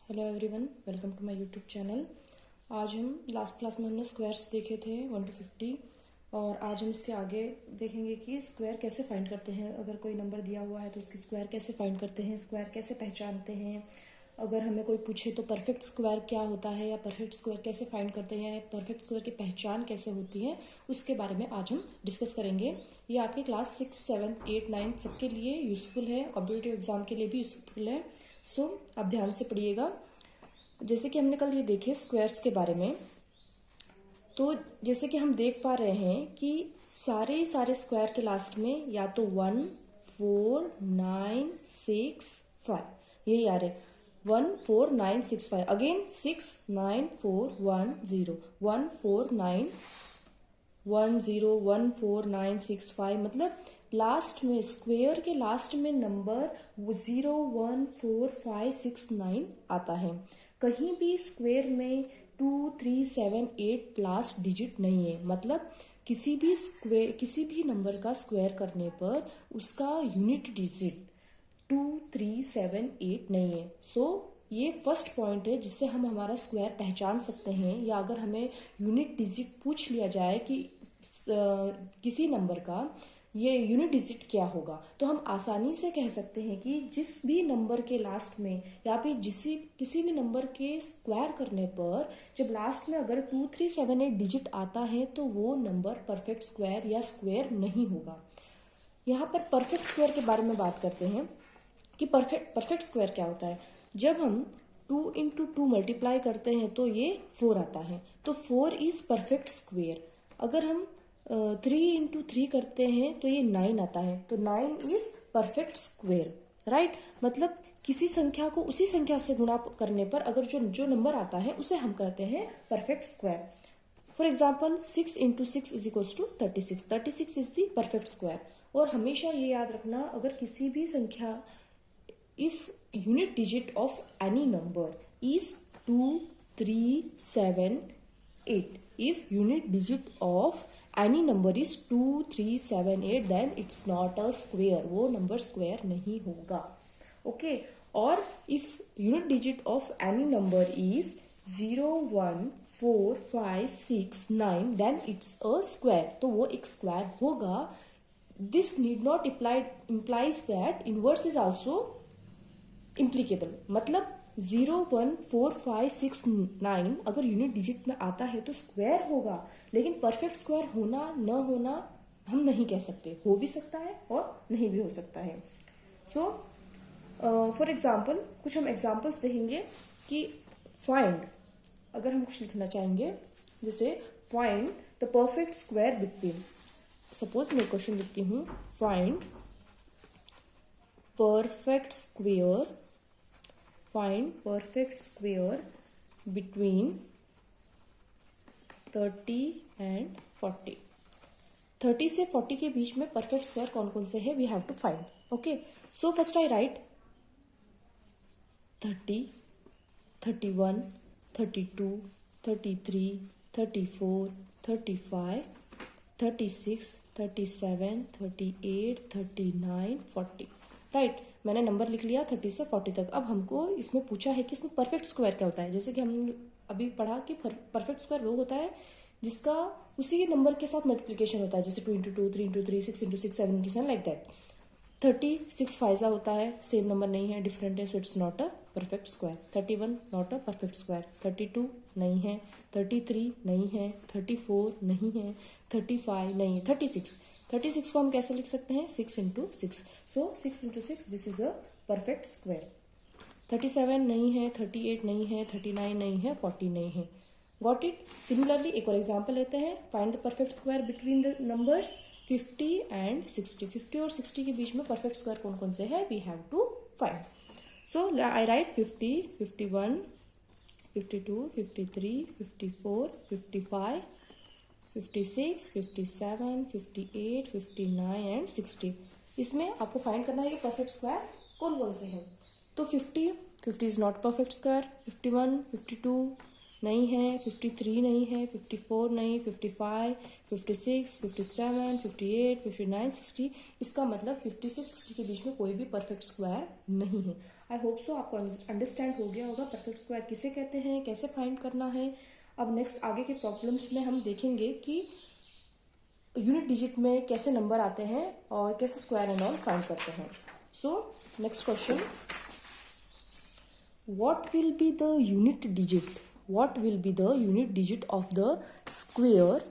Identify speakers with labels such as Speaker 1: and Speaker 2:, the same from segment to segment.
Speaker 1: Hello everyone, welcome to my YouTube channel. आज हम last class में हमने स्क्वायर्स देखे थे 1 to 50 और आज हम उसके आगे देखेंगे कि स्क्वायर कैसे फाइंड करते हैं। अगर कोई नंबर दिया हुआ है तो उसकी स्क्वायर कैसे फाइंड करते हैं, स्क्वायर कैसे पहचानते हैं। अगर हमें कोई पूछे तो परफेक्ट स्क्वायर क्या होता है या परफेक्ट स्क्वायर कैसे फाइंड करते हैं या परफेक्ट स्क्वायर की पहचान कैसे होती है, उसके बारे में आज हम डिस्कस करेंगे। ये आपके क्लास 6, 7, 8, 9 सबके लिए यूजफुल है, कॉम्पिटिटिव एग्जाम के लिए भी यूजफुल है। सो आप ध्यान से पढ़िएगा। जैसे कि हमने कल ये देखे स्क्वायर्स के बारे में, तो जैसे कि हम देख पा रहे हैं कि सारे स्क्वायर के लास्ट में या तो 1, 4, 9, 6, 5 यही आ रहे। 1, 4, 9, 6, 5 अगेन 6, 9, 4, 1, 0, 1, 4, 9, 1, 0, 1, 4, 9, 6, 5 मतलब लास्ट में स्क्वायर के लास्ट में नंबर 0, 1, 4, 5, 6, 9 आता है। कहीं भी स्क्वायर में 2, 3, 7, 8 लास्ट डिजिट नहीं है। मतलब किसी भी नंबर का स्क्वायर करने पर उसका यूनिट डिजिट 2, 3, 7, 8 नहीं है। सो ये फर्स्ट पॉइंट है जिससे हम हमारा स्क्वायर पहचान सकते हैं। या अगर हमें यूनिट डिजिट पूछ लिया जाए कि किसी नंबर का ये यूनिट डिजिट क्या होगा, तो हम आसानी से कह सकते हैं कि जिस भी नंबर के लास्ट में या फिर किसी भी नंबर के स्क्वायर करने पर जब लास्ट में अगर 2, 3, 7, 8 डिजिट आता है तो वो नंबर परफेक्ट स्क्वायर या स्क्वायर नहीं होगा। यहाँ पर परफेक्ट स्क्वायर के बारे में बात करते हैं कि परफेक्ट स्क्वायर क्या होता है। जब हम 2 into 2 मल्टीप्लाई करते हैं तो ये 4 आता है, तो 4 इज परफेक्ट स्क्वायर। अगर हम 3 into 3 करते हैं तो ये 9 आता है, तो 9 इज परफेक्ट स्क्वायर, राइट। मतलब किसी संख्या को उसी संख्या से गुणा करने पर अगर जो नंबर आता है उसे हम कहते हैं perfect square. For example 6 into 6 is equals to 36। 36 is the perfect square. और हमेशा ये याद रखना, अगर किसी भी संख्या if unit digit of any number is 2, 3, 7, 8, if unit digit of any number is 2, 3, 7, 8 then it's not a square, वो number square नहीं होगा, okay। और if unit digit of any number is 0, 1, 4, 5, 6, 9 then it's a square, तो वो एक square होगा। This need not implies that inverse is also इम्प्लीकेबल। मतलब 0, 1, 4, 5, 6, 9 अगर यूनिट डिजिट में आता है तो स्क्वायर होगा, लेकिन परफेक्ट स्क्वायर होना न होना हम नहीं कह सकते। हो भी सकता है और नहीं भी हो सकता है। सो फॉर एग्जाम्पल कुछ हम एग्जाम्पल्स देखेंगे कि फाइंड, अगर हम कुछ लिखना चाहेंगे जैसे find the perfect square between, suppose मैं क्वेश्चन लिखती हूँ, find perfect square between 30 and 40। 30 से 40 के बीच में परफेक्ट स्क्वायर कौन कौन से है, we have to find. Okay, so first I write 30, 31, 32, 33, 34, 35, 36, 37, 38, 39, 40, right. मैंने नंबर लिख लिया 30 से 40 तक। अब हमको इसमें पूछा है कि इसमें परफेक्ट स्क्वायर क्या होता है। जैसे कि हमने अभी पढ़ा कि परफेक्ट स्क्वायर वो होता है जिसका उसी नंबर के साथ मल्टीप्लिकेशन होता है, जैसे 2 into 2, 3 into 3, 6 into 6, 7 into 7 like that. 36 Pfizer होता है, सेम नंबर नहीं है, डिफरेंट है, so it's not a perfect square. 31 not a perfect square. 32 नहीं है, 33 नहीं है, 34 नहीं है, 35 नहीं है, 36 को हम कैसे लिख सकते हैं, 6 into 6, so 6 into 6 this is a perfect square. 37 नहीं है, 38 नहीं है, 39 नहीं है, 40 नहीं है। Got it. सिमिलरली एक और एग्जाम्पल लेते हैं, find the perfect square between the numbers 50 and 60। 50 और 60 के बीच में परफेक्ट स्क्वायर कौन कौन से है, we have to find. So I write 50, 51, 52, 53, 54, 55, 56, 57, 58, 59 and 60। इसमें आपको फाइंड करना है कि परफेक्ट स्क्वायर कौन कौन से हैं। तो 50 इज नॉट परफेक्ट स्क्वायर, 51, 52 नहीं है, 53 नहीं है, 54 नहीं, 55, 56, 57, 58, 59, 60। इसका मतलब 50 से 60 के बीच में कोई भी परफेक्ट स्क्वायर नहीं है। आई होप सो आपको अंडरस्टैंड हो गया होगा परफेक्ट स्क्वायर किसे कहते हैं, कैसे फाइंड करना है। अब नेक्स्ट आगे के प्रॉब्लम्स में हम देखेंगे कि यूनिट डिजिट में कैसे नंबर आते हैं और कैसे स्क्वायर एंड ऑल फाइंड करते हैं। So next question, what will be the unit digit, what will be the unit digit of the square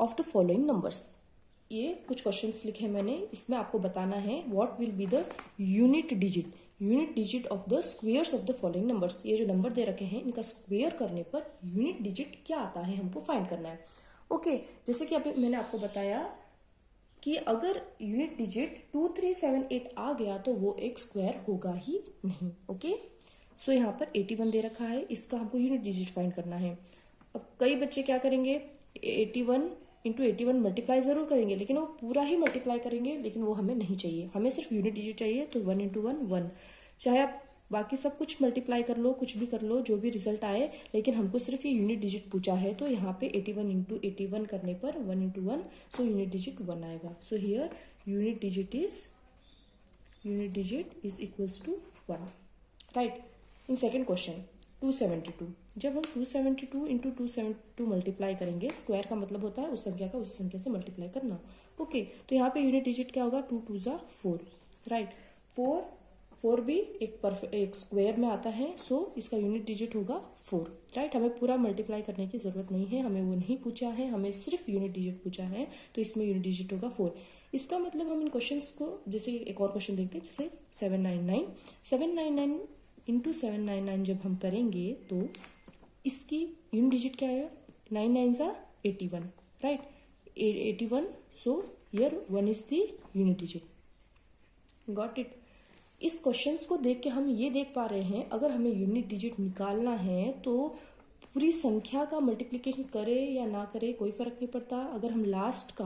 Speaker 1: of the following numbers। ये कुछ क्वेश्चंस लिखे मैंने, इसमें आपको बताना है what will be the unit digit of the squares of the following numbers। ये जो नंबर दे रखे हैं इनका स्क्वेयर करने पर यूनिट डिजिट क्या आता है हमको फाइंड करना है। ओके, जैसे कि अभी मैंने आपको बताया कि अगर यूनिट डिजिट 2378 आ गया तो वो एक स्क्वायर होगा ही नहीं। ओके, सो यहाँ पर 81 दे रखा है, इसका हमको यूनिट डिजिट फाइंड करना है। अब कई बच्चे क्या करेंगे, 81 इंटू 81 मल्टीप्लाई जरूर करेंगे, लेकिन वो पूरा ही मल्टीप्लाई करेंगे, लेकिन वो हमें नहीं चाहिए, हमें सिर्फ यूनिट डिजिट चाहिए। तो 1 इंटू 1 1, चाहे आप बाकी सब कुछ मल्टीप्लाई कर लो, कुछ भी कर लो, जो भी रिजल्ट आए, लेकिन हमको सिर्फ ये यूनिट डिजिट पूछा है। तो यहाँ पे 81 इंटू 81 करने पर 1 इंटू 1, सो यूनिट डिजिट 1 आएगा। So here unit digit is equals to 1, right. In second question 272, जब हम 272 इंटू 272 मल्टीप्लाई करेंगे, स्क्वायर का मतलब होता है उस संख्या का उसी संख्या से मल्टीप्लाई करना। ओके, तो यहाँ पे यूनिट डिजिट क्या होगा, 2 2 जा 4, राइट। 4 भी एक स्क्वायर में आता है, सो इसका यूनिट डिजिट होगा 4, राइट। हमें पूरा मल्टीप्लाई करने की जरूरत नहीं है, हमें वो नहीं पूछा है, हमें सिर्फ यूनिट डिजिट पूछा है, तो इसमें यूनिट डिजिट होगा 4। इसका मतलब हम इन क्वेश्चंस को, जैसे एक और क्वेश्चन देखते हैं, जैसे 799 इंटू 799 जब हम करेंगे तो इसकी यूनिट डिजिट क्या आएगा, 9 9 जा 81, right. 81, so here 1 is the unit digit. Got it. इस क्वेश्चंस को देख के हम ये देख पा रहे हैं, अगर हमें यूनिट डिजिट निकालना है तो पूरी संख्या का मल्टीप्लिकेशन करे या ना करे कोई फर्क नहीं पड़ता। अगर हम लास्ट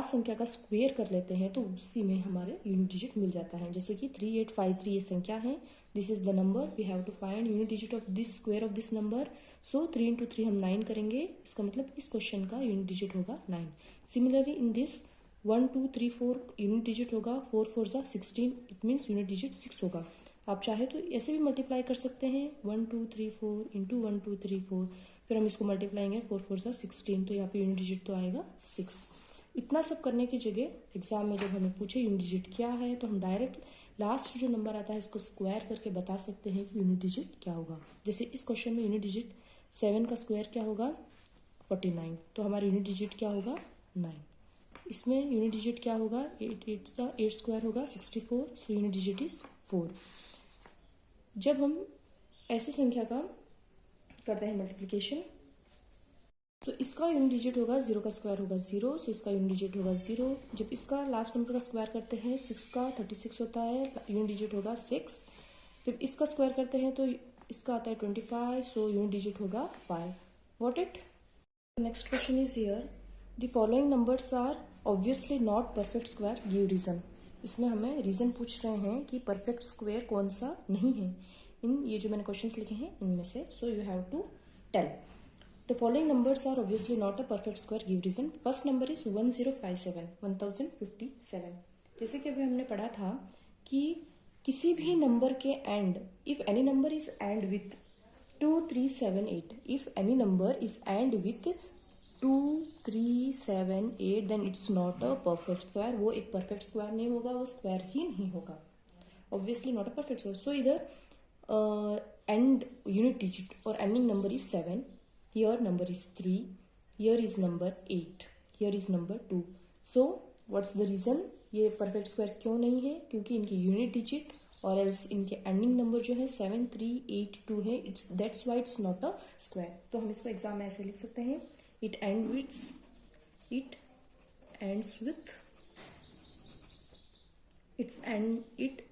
Speaker 1: संख्या का स्क्वायर कर लेते हैं तो उसी में हमारे यूनिट डिजिट मिल जाता है। जैसे कि 3853 ये संख्या है, this is the number, we have to find unit digit of this square of this number. So 3 into 3 हम 9 करेंगे, इसका मतलब इस क्वेश्चन का यूनिट डिजिट होगा 9। Similarly in this 1 2 3 4 unit digit होगा 4 4 जा 16, इट मीन्स यूनिट डिजिट 6 होगा। आप चाहे तो ऐसे भी मल्टीप्लाई कर सकते हैं, 1 2 3 4 इंटू 1 2 3 4, फिर हम इसको मल्टीप्लाएंगे 4 4 जा 16, तो यहाँ पे यूनिट डिजिट तो आएगा 6। इतना सब करने की जगह एग्जाम में जब हमें पूछे यूनिट डिजिट क्या है, तो हम डायरेक्ट लास्ट जो नंबर आता है इसको स्क्वायर करके बता सकते हैं कि यूनिट डिजिट क्या होगा। जैसे इस क्वेश्चन में यूनिट डिजिट 7 का स्क्वायर क्या होगा, 49, तो हमारा यूनिट डिजिट क्या होगा 9। इसमें यूनिट डिजिट क्या होगा, 8 स्क्वायर होगा 64, सो यूनिट डिजिट इज 4। जब हम ऐसी संख्या का करते हैं मल्टीप्लिकेशन, तो इसका यूनिट डिजिट होगा 0 का स्क्वायर होगा 0, सो इसका यूनिट डिजिट होगा 0। जब इसका लास्ट नंबर का स्क्वायर करते हैं 6 का 36 होता है, यूनिट डिजिट होगा 6। जब इसका स्क्वायर करते हैं तो इसका आता है 25, सो यूनिट डिजिट होगा 5। What it. Next question is here, the following numbers are obviously not perfect square, give reason. इसमें हमें रीजन पूछ रहे हैं कि परफेक्ट स्क्वायर कौन सा नहीं है इन ये जो मैंने क्वेश्चंस लिखे हैं इनमें से। So you have to tell the following numbers are obviously not a perfect square, give reason। first number is 1057। जैसे कि अभी हमने पढ़ा था कि किसी भी नंबर के end, if any number is end with 2378, if any number is end with 2378 then it's not a perfect square. वो एक परफेक्ट स्क्वायर नहीं होगा, वो स्क्वायर ही नहीं होगा, obviously not a perfect square. So इधर एंड यूनिट डिजिट और ending number is 7, here number is 3, here is number 8, here is number 2। so what's the reason ये perfect square क्यों नहीं है, क्योंकि इनकी यूनिट डिजिट और एल्स इनके एंडिंग नंबर जो है 7 3 8 2 है, that's why it's not a square। तो हम इसको एग्जाम में ऐसे लिख सकते हैं, it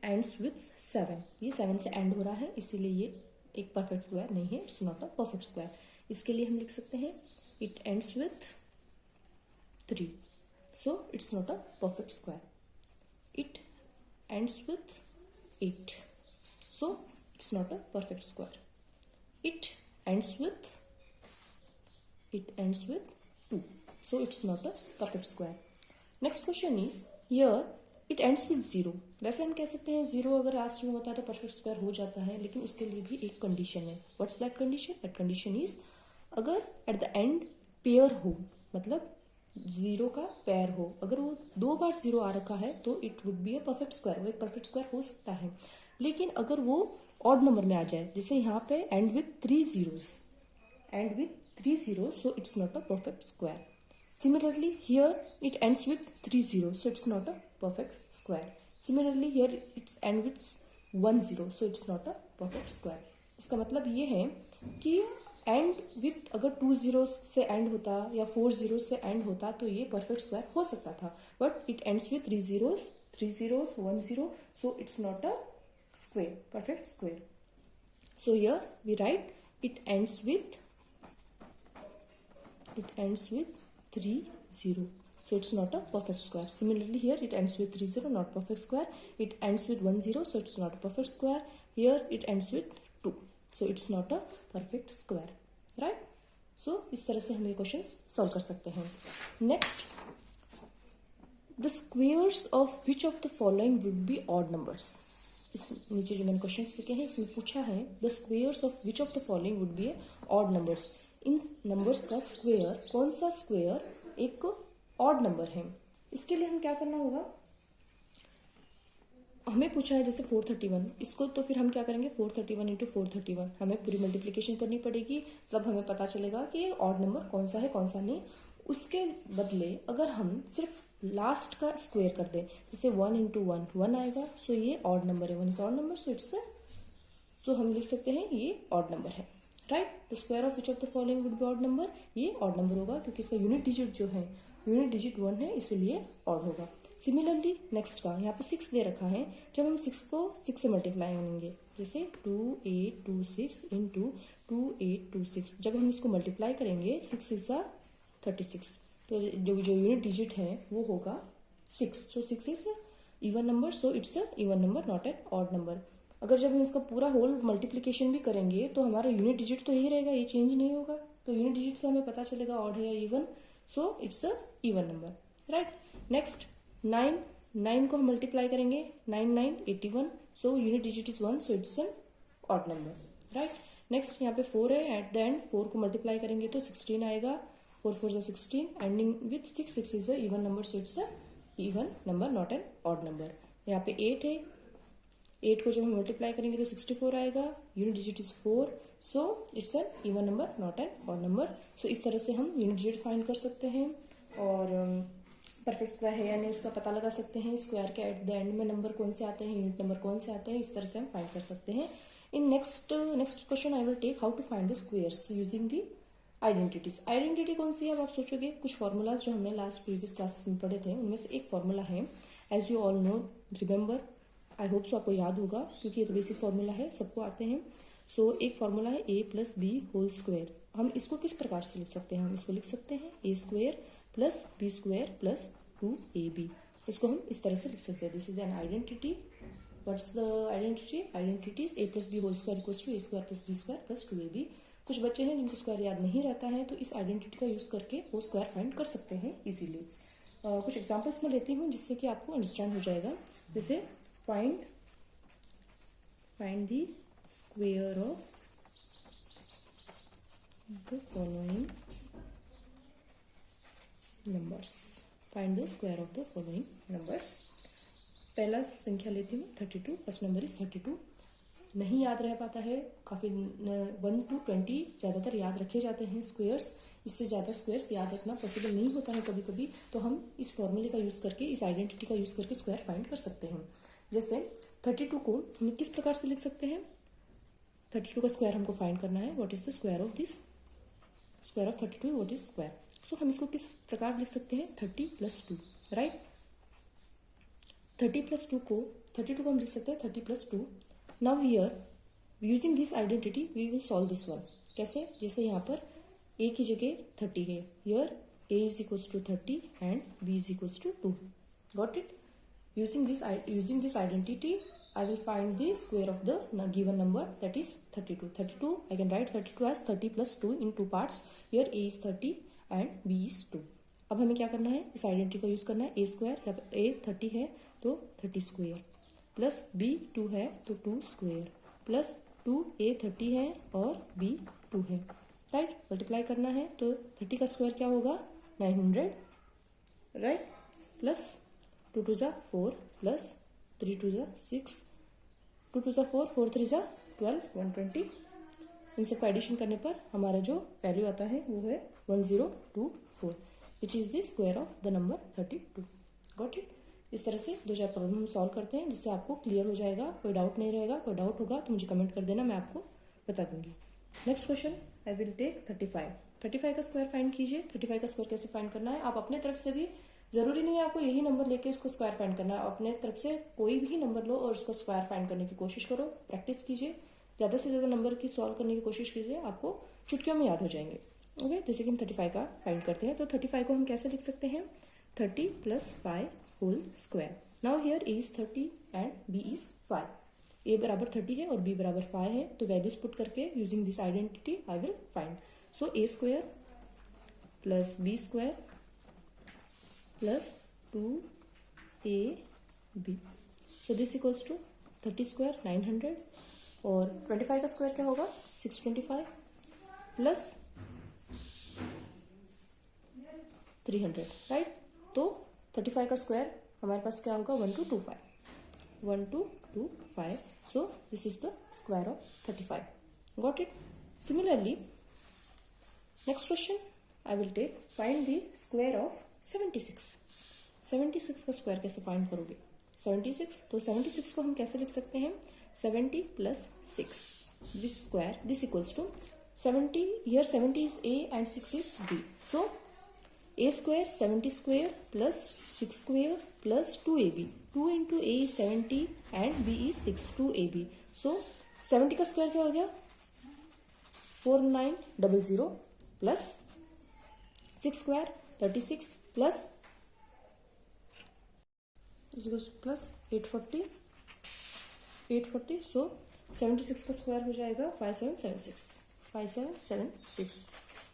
Speaker 1: ends with 7। ये 7 से एंड हो रहा है, इसीलिए ये एक परफेक्ट स्क्वायर नहीं है, it's not a perfect square. इसके लिए हम लिख सकते हैं it ends with 3, so it's not a perfect square. It ends with 8, so it's not a perfect square. It ends with 2, so it's not a perfect square। next question is, here it ends with zero. वैसे हम कह सकते हैं zero अगर last में होता है तो परफेक्ट स्क्वायर हो जाता है, लेकिन उसके लिए भी एक कंडीशन है। What's that condition? That condition is अगर एट द एंड पेयर हो, मतलब जीरो का पेयर हो। अगर वो 2 बार जीरो आ रखा है तो it would be a perfect square, वो एक परफेक्ट स्क्वायर हो सकता है। लेकिन अगर वो ऑड नंबर में आ जाए, जैसे यहाँ पे and with 3 zeros, and with 3 zeros, so it's not a perfect square. Similarly here it ends with 3 zeros, so it's not a perfect square. Similarly here it's end with 1 zero, so it's not a perfect square. इसका मतलब ये है कि and with अगर 2 zeros से and होता या 4 zeros से एंड होता तो ये परफेक्ट स्क्वायर हो सकता था, but it ends with 3 zeros, 1 zero, so it's not a square, perfect square. So here we write it ends with 3 0, so it's not a perfect square. Similarly here it ends with 3 0, not perfect square. It ends with 1 0, so it's not a perfect square. Here it ends with 2, so it's not a perfect square, right? So इस तरह से हम ये questions solve कर सकते हैं. Next, the squares of which of the following would be odd numbers. इस नीचे जो मैंने क्वेश्चन लिखे हैं इसमें पूछा है the squares of which of the following would be odd numbers. In numbers का स्क्वेयर, कौन सा स्क्वेयर एक ऑड नंबर है. इसके लिए हम क्या करना होगा, हमें पूछा है जैसे 431, इसको तो फिर हम क्या करेंगे 431 इंटू 431, हमें पूरी मल्टीप्लिकेशन करनी पड़ेगी, तब हमें पता चलेगा कि ये ऑड नंबर कौन सा है कौन सा नहीं. उसके बदले अगर हम सिर्फ लास्ट का स्क्वायर कर दें, जैसे 1 इंटू 1 आएगा, सो ये ऑड नंबर है, 1 is odd number, so it's तो हम लिख सकते हैं ये ऑड नंबर है, right. The square of which of the following would be odd number, ये ऑड नंबर होगा क्योंकि इसका यूनिट डिजिट जो है यूनिट डिजिट 1 है, इसलिए ऑड होगा. सिमिलरली नेक्स्ट का यहाँ पे 6 दे रखा है, जब हम 6 को 6 से मल्टीप्लाई करेंगे, जैसे 2826 इंटू 2826, जब हम इसको मल्टीप्लाई करेंगे 6 इज 36, तो जो यूनिट डिजिट है वो होगा 6. सो 6 is even number, so it's a even number, not an odd number. अगर जब हम इसका पूरा होल मल्टीप्लिकेशन भी करेंगे तो हमारा यूनिट डिजिट तो यही रहेगा, ये चेंज नहीं होगा. तो यूनिट डिजिट से हमें पता चलेगा ऑड है या even, so it's a even number, right. Next 9 को हम मल्टीप्लाई करेंगे, 9 9 81, so unit digit is 1, so it's N odd number, right. Next यहाँ पे 4 है, एट द एंड 4 को मल्टीप्लाई करेंगे तो 16 आएगा, 4 4 16, ending with 6 6 is a even number, so it's a even number, not an odd number. यहाँ पे 8 है, 8 को जब हम मल्टीप्लाई करेंगे तो 64 आएगा, unit digit is 4, so it's an even number, not an odd number. So इस तरह से हम यूनिट डिजिट फाइंड कर सकते हैं और परफेक्ट स्क्वायर है या नहीं उसका पता लगा सकते हैं. स्क्वायर के एट द एंड में नंबर कौन से आते हैं, यूनिट नंबर कौन से आते हैं, इस तरह से हम फाइंड कर सकते हैं. In next question I will take how to find the squares using the identities. Identity कौन सी है, अब आप सोचोगे कुछ फॉर्मूलाज जो हमने लास्ट प्रीवियस क्लासेस में पढ़े थे उनमें से एक फॉर्मूला है, as you all know, remember, I hope so आपको याद होगा क्योंकि ये तो बेसिक फॉर्मूला है, सबको आते हैं. सो एक फॉर्मूला है a plus B whole square. हम इसको किस प्रकार से लिख सकते हैं, हम इसको लिख सकते हैं a square plus B square plus 2ab. इसको हम इस तरह से लिख सकते हैं. This is an identity. What's the identity? Identity is a plus B whole square equals to a square plus B square plus 2ab. कुछ बच्चे हैं जिनको स्क्वायर याद नहीं रहता है, तो इस आइडेंटिटी का यूज करके वो स्क्वायर फाइंड कर सकते हैं इजीली. कुछ एग्जांपल्स मैं लेती हूँ जिससे कि आपको अंडरस्टैंड हो जाएगा. जैसे find the square of the following numbers. Find the square of the following numbers. पहला संख्या लेती हूँ 32. First number is 32. नहीं याद रह पाता है, काफ़ी 1 to 20 ज़्यादातर याद रखे जाते हैं स्क्वेयर्स. इससे ज़्यादा स्क्वेयर्स याद रखना पॉसिबल नहीं होता है कभी कभी, तो हम इस फॉर्मूले का यूज़ करके, इस आइडेंटिटी का यूज़ करके स्क्वायर फाइंड कर सकते हैं. जैसे 32 को हम किस प्रकार से लिख सकते हैं, 32 का स्क्वायर हमको फाइंड करना है. What is the square of this, square of 32 what is square. So हम इसको किस प्रकार लिख सकते हैं, 30 प्लस 2, राइट. 30 प्लस 2 को 32 को हम लिख सकते हैं 30 plus 2. Now here using this identity we will solve this one. कैसे, जैसे यहाँ पर a की जगह 30 है, here a is equals to 30 and b is equals to 2. Got it. Using this identity, I will find the square of the given number, that is 32. 32, I can write 32 as 30 plus 2 in two parts. Here a is 30 and b is 2. अब हमें क्या करना है, इस identity का use करना है। ए square, या ए 30 है तो 30 स्क्वायर, प्लस बी 2 है तो 2 स्क्वायर, प्लस 2 ए 30 है और बी 2 है, राइट। मल्टीप्लाई करना है तो 30 का स्क्वायर क्या होगा 900, राइट, प्लस 2 2 ज़ा 4, प्लस 3 2 ज़ा 6, 2 2 ज़ा 4, 4 3 ज़ा 12, 120। इन सबका एडिशन करने पर हमारा जो वैल्यू आता है वो है 1024, which is the square of the number 32। Got it. इस तरह से 2-4 प्रॉब्लम हम सॉल्व करते हैं जिससे आपको क्लियर हो जाएगा, कोई डाउट नहीं रहेगा। कोई डाउट होगा तो मुझे कमेंट कर देना, मैं आपको बता दूंगी। Next question I will take 35। 35 का स्क्वायर फाइंड कीजिए। 35 का स्क्वायर कैसे फाइंड करना है, आप अपने तरफ से भी, जरूरी नहीं है आपको यही नंबर लेके उसको स्क्वायर फाइंड करना है, अपने तरफ से कोई भी नंबर लो और उसको स्क्वायर फाइंड करने की कोशिश करो, प्रैक्टिस कीजिए, ज्यादा से ज्यादा नंबर की सॉल्व करने की कोशिश कीजिए, आपको चुटकियों में याद हो जाएंगे। ओके, जैसे कि हम 35 का फाइंड करते हैं तो 35 को हम कैसे लिख सकते हैं, 30 + 5 whole square. Now here A is 30 and B is 5। A बराबर 30 है और बी बराबर 5 है, तो वैल्यूज पुट करके using this identity I will find. So A square plus B square plus 2ab, so this equals to 30 square 900 और 25 का square क्या होगा 625 प्लस 300, राइट। तो 35 का स्क्वायर हमारे पास क्या होगा 1225, so this is the square of 35। Got it. Similarly next question I will take find the square of 76। 76 का स्क्वायर कैसे फाइंड करोगे, 76, तो 76 को हम कैसे लिख सकते हैं, 70 + 6, this square, this equals to 70, here 70 is A and 6 is B, so A square 70 square plus 6 square plus 2AB, 2 into A is 70 and B is 6, 2AB, so 70 का स्क्वायर क्या हो गया 4900 plus 6 square 36 plus 840, सो 76 का square हो जाएगा 5776।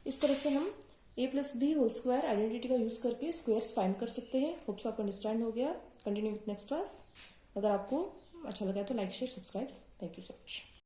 Speaker 1: इस तरह से हम a + b whole square identity का यूज करके स्क्वायर्स फाइंड कर सकते हैं। होप सो आपको अंडरस्टैंड हो गया। Continue with next class. अगर आपको अच्छा लगा तो like share subscribe. Thank you so much.